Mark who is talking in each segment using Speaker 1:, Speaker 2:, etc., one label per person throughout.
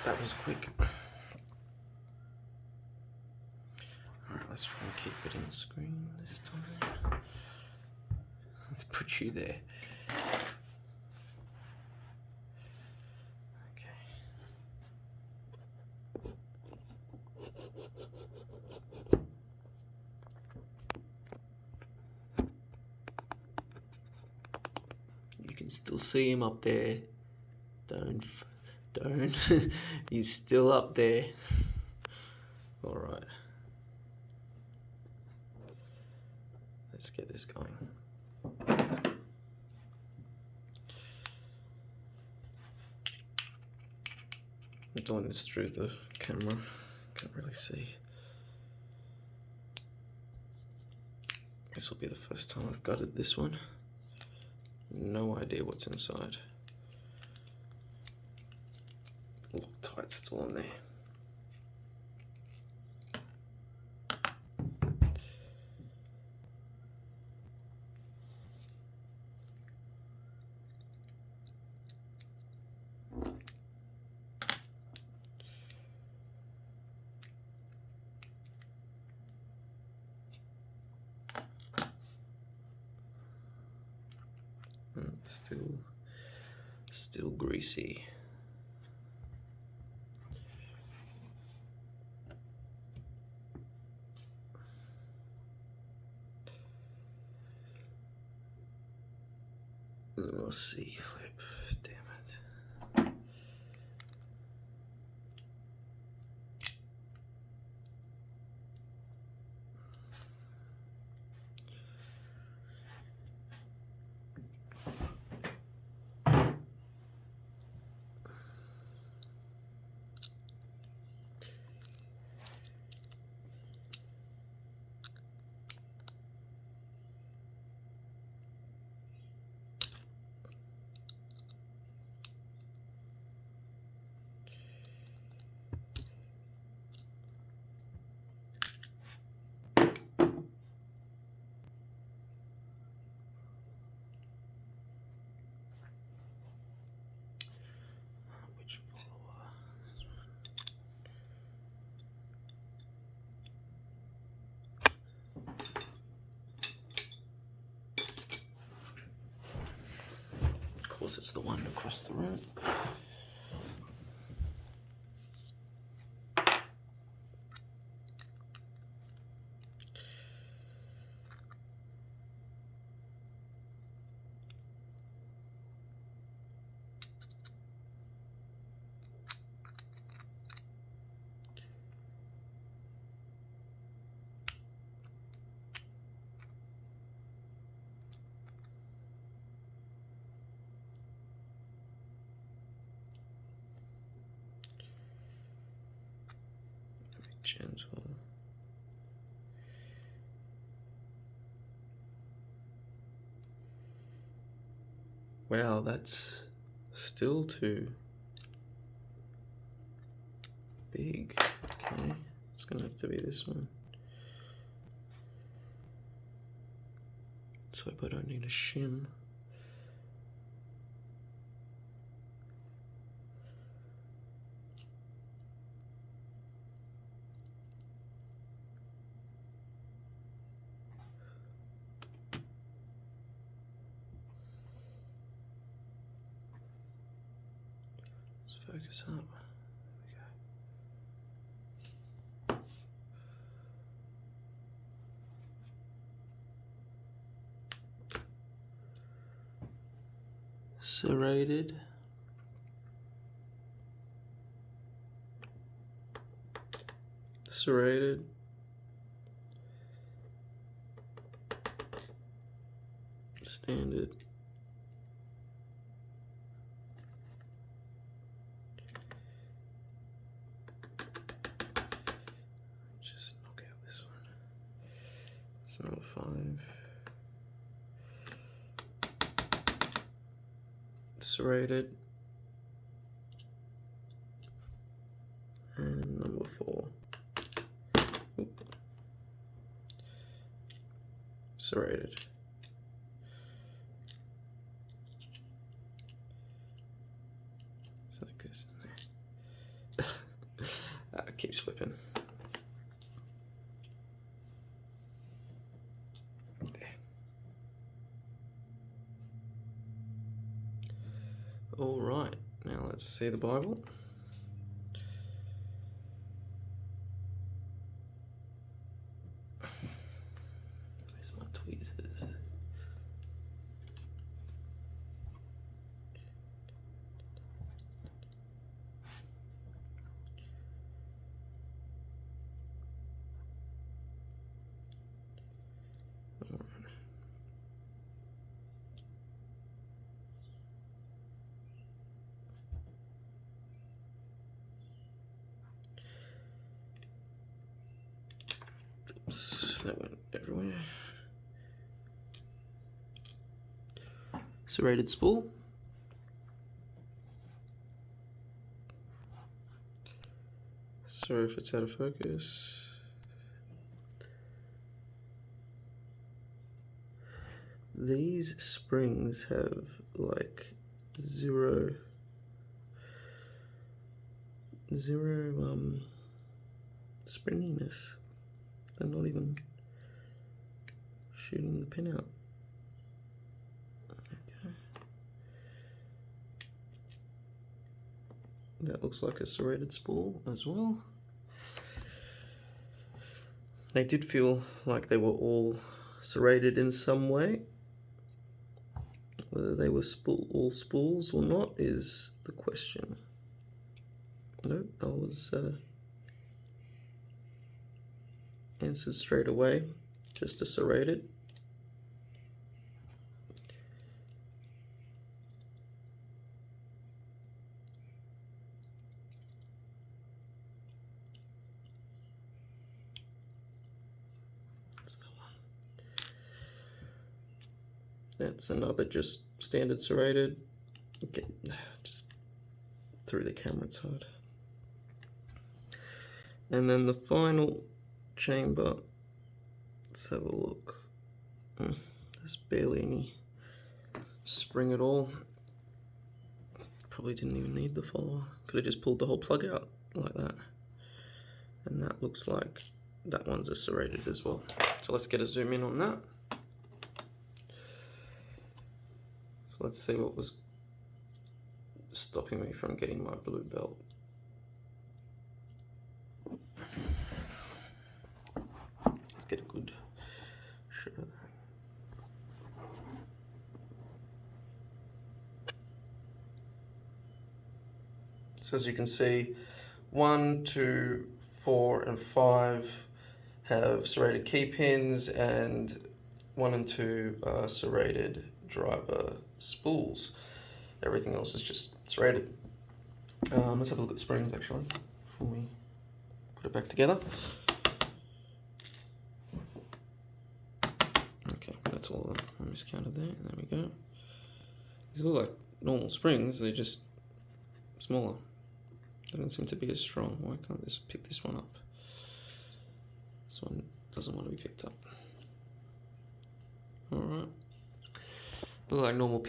Speaker 1: That was quick. Alright, let's try and keep it in the screen this time. Let's put you there. Okay. You can still see him up there. Don't. He's still up there. All right. Let's get this going. I'm doing this through the camera. Can't really see. This will be the first time I've gutted this one. No idea what's inside. Loctite's still in there. It's still greasy. Let's see, flip, damn it. Of course, it's the one across the room. Gentle. Wow, that's still too big. Okay, it's gonna have to be this one. Let's hope I don't need a shim. Focus up. There we go. Serrated. Serrated. Standard. Just knock out this one. It's number 5. Serrated. And number 4. Oop. Serrated. So that goes in there. It keeps flipping. There. All right, now let's see the Bible. Where's my tweezers? Oops, that went everywhere. Serrated spool. Sorry if it's out of focus. These springs have like zero springiness. They're not even shooting the pin out. Okay. That looks like a serrated spool as well. They did feel like they were all serrated in some way. Whether they were all spools or not is the question. Nope, I was answered straight away, just a serrated. That's the one. That's another just standard serrated. Okay, just through the camera, it's hard. And then the final chamber, let's have a look. There's barely any spring at all. Probably didn't even need the follower. Could have just pulled the whole plug out like that. And that looks like that one's a serrated as well. So let's get a zoom in on that. So let's see what was stopping me from getting my blue belt. Let's get a good shot of that. So as you can see, 1, 2, 4, and 5 have serrated key pins, and 1 and 2 are serrated driver spools. Everything else is just serrated. Let's have a look at the springs actually before we put it back together. Okay, that's all of them. I miscounted there. There we go. These look like normal springs, they're just smaller. They don't seem to be as strong. Why can't this pick this one up? This one doesn't want to be picked up. Alright. Look like normal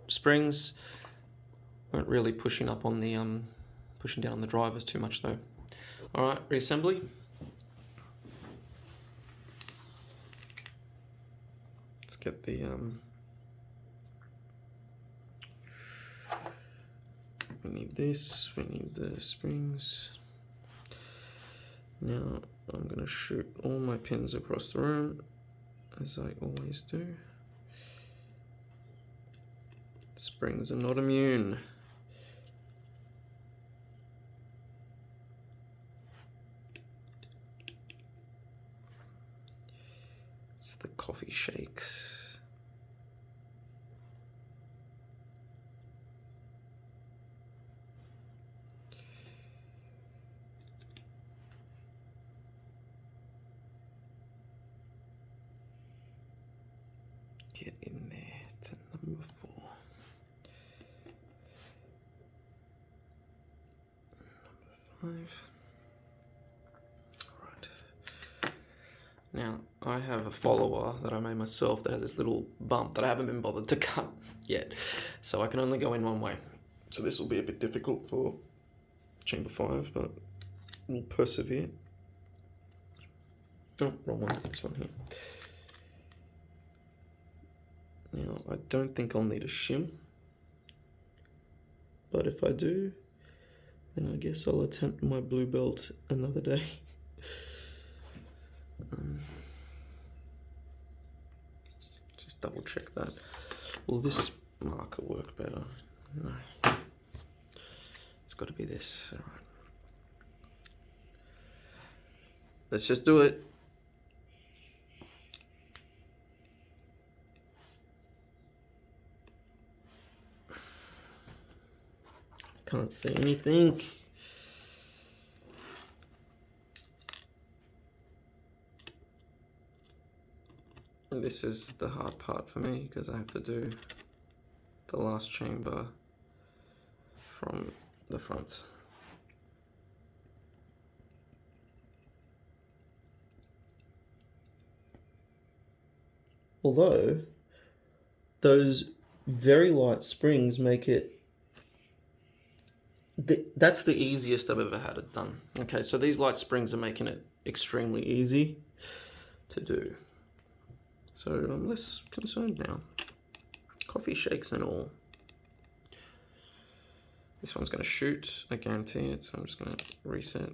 Speaker 1: springs. Weren't really pushing up on the pushing down on the drivers too much though. Alright, reassembly. Let's get the we need this, we need the springs. Now I'm gonna shoot all my pins across the room, as I always do. Springs are not immune. It's the coffee shakes. Get in there to number 4. Number 5. Alright. Now, I have a follower that I made myself that has this little bump that I haven't been bothered to cut yet. So I can only go in one way. So this will be a bit difficult for chamber 5, but we'll persevere. Oh, wrong one, this one here. Now, I don't think I'll need a shim, but if I do, then I guess I'll attempt my blue belt another day. Just double check that. Will this marker work better? No. It's got to be this. All right. Let's just do it. Can't see anything. And this is the hard part for me because I have to do the last chamber from the front. Although those very light springs make it, that's the easiest I've ever had it done. Okay, so these light springs are making it extremely easy to do. So I'm less concerned now. Coffee shakes and all. This one's going to shoot, I guarantee it. So I'm just going to reset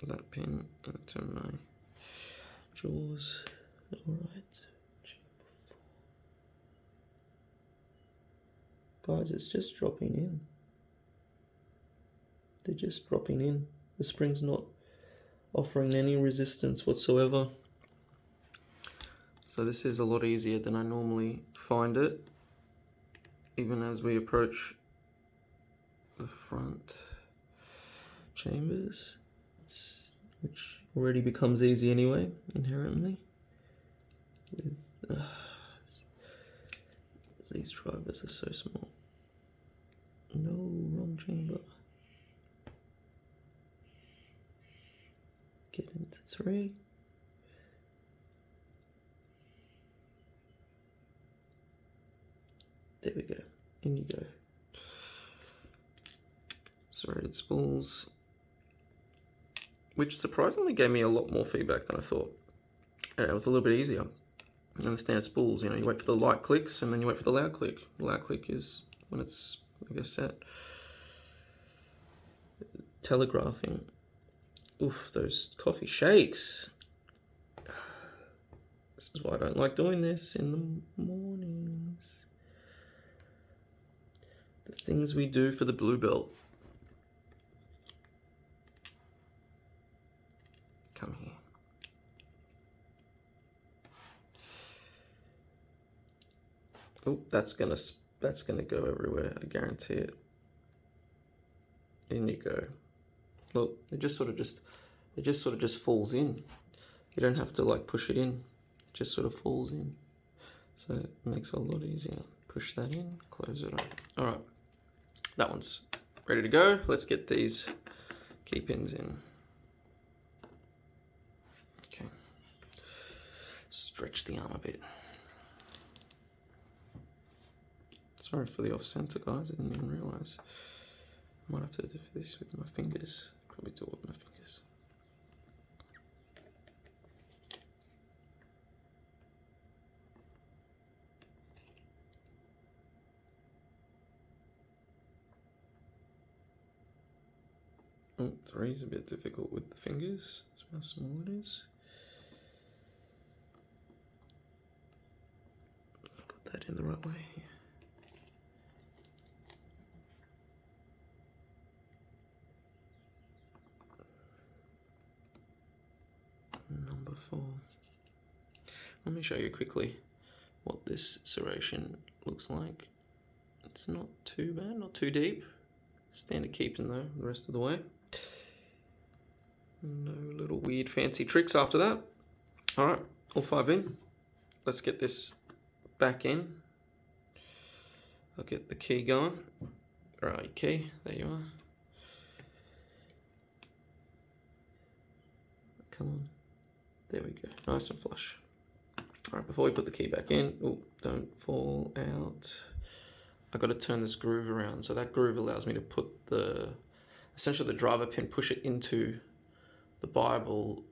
Speaker 1: that pin into my jaws. All right. Guys, it's just dropping in. They're just dropping in. The spring's not offering any resistance whatsoever. So this is a lot easier than I normally find it, even as we approach the front chambers, which already becomes easy anyway, inherently. With, these drivers are so small. No, wrong chamber. Get into 3. There we go. In you go. Serrated spools, which surprisingly gave me a lot more feedback than I thought. It was a little bit easier. I understand spools, you know, you wait for the light clicks and then you wait for the loud click. The loud click is when it's, I guess, set. Telegraphing. Oof, those coffee shakes. This is why I don't like doing this in the mornings. The things we do for the blue belt. Come here. Oh, that's gonna go everywhere. I guarantee it. In you go. Look, it just sort of just falls in. You don't have to like push it in. It just sort of falls in. So it makes it a lot easier. Push that in, close it up. All right, that one's ready to go. Let's get these key pins in. Okay. Stretch the arm a bit. Sorry for the off-center, guys. I didn't even realize. I might have to do this with my fingers. Probably do it with my fingers. Oh, 3 is a bit difficult with the fingers. That's how small it is. Got that in the right way. Yeah. Number 4. Let me show you quickly what this serration looks like. It's not too bad, not too deep. Standard keeping though, the rest of the way. No little weird fancy tricks after that. All right, all 5 in. Let's get this back in. I'll get the key going. All right, key, there you are. Come on. There we go, nice and flush. All right, before we put the key back in, oh, don't fall out. I've got to turn this groove around. So that groove allows me to put essentially the driver pin, push it into the Bible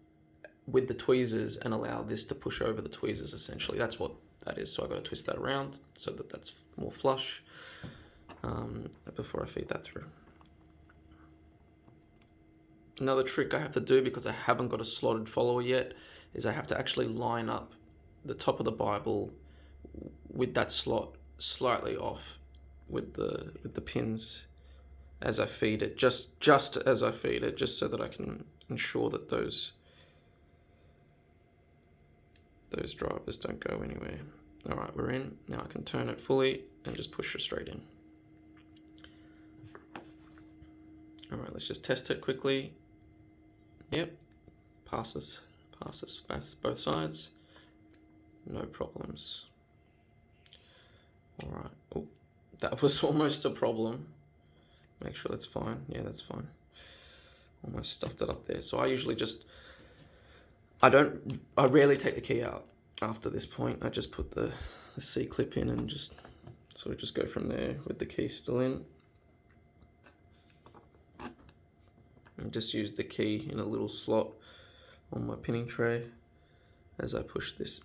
Speaker 1: with the tweezers and allow this to push over the tweezers essentially. That's what that is. So I've got to twist that around so that that's more flush before I feed that through. Another trick I have to do, because I haven't got a slotted follower yet, is I have to actually line up the top of the Bible with that slot slightly off with the pins as I feed it, just as I feed it, just so that I can ensure that those drivers don't go anywhere. All right, we're in. Now I can turn it fully and just push it straight in. All right, let's just test it quickly. Yep, passes both sides, no problems. All right, oh, that was almost a problem. Make sure that's fine. Yeah, that's fine. Almost stuffed it up there. So I usually just, I rarely take the key out after this point. I just put the C clip in and just sort of just go from there with the key still in. And just use the key in a little slot on my pinning tray as I push this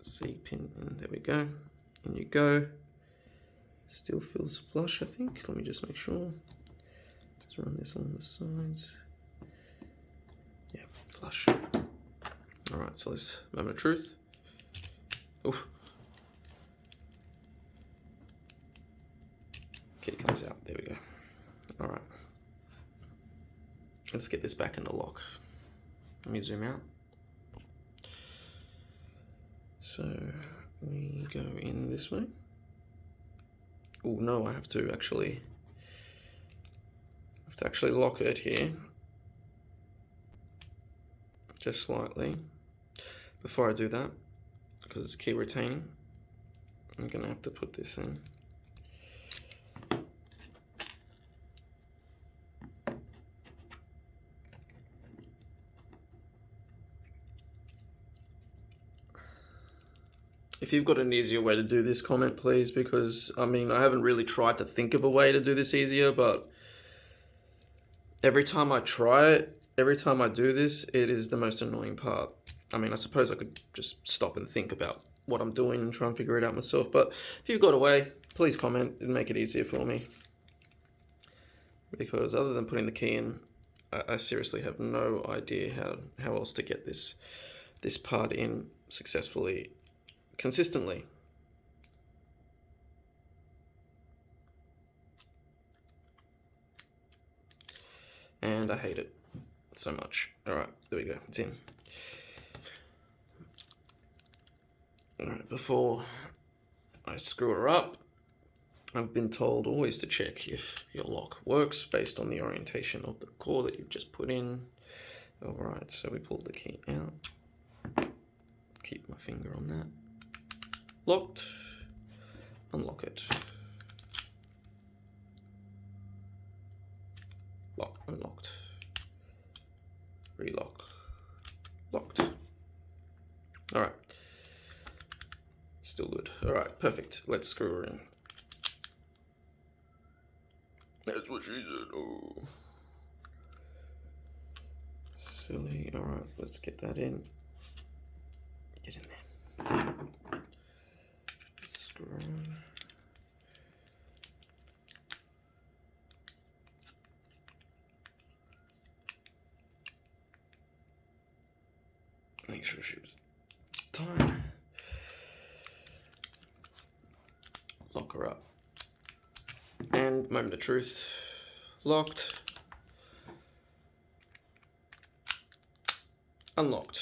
Speaker 1: C pin in. There we go. In you go. Still feels flush, I think. Let me just make sure. Just run this along the sides. Yeah, flush. All right, so let's moment of truth. Oof. Key comes out. There we go. All right. Let's get this back in the lock. Let me zoom out. So we go in this way. Oh no, I have to actually lock it here, just slightly. Before I do that, because it's key retaining, I'm gonna have to put this in. If you've got an easier way to do this, comment please, because I mean, I haven't really tried to think of a way to do this easier, but every time I try it, every time I do this, it is the most annoying part. I mean, I suppose I could just stop and think about what I'm doing and try and figure it out myself, but if you've got a way, please comment and make it easier for me. Because other than putting the key in, I seriously have no idea how else to get this part in successfully, consistently. And I hate it so much. All right, there we go, it's in. All right, before I screw her up, I've been told always to check if your lock works based on the orientation of the core that you've just put in. All right, so we pulled the key out. Keep my finger on that. Locked, unlock it. Lock, unlocked. Relock, locked. All right, still good. All right, perfect. Let's screw her in. That's what she said. Oh, silly. All right, let's get that in. Get in there. Screw on. Make sure she was tight. Lock her up. And moment of truth. Locked. Unlocked.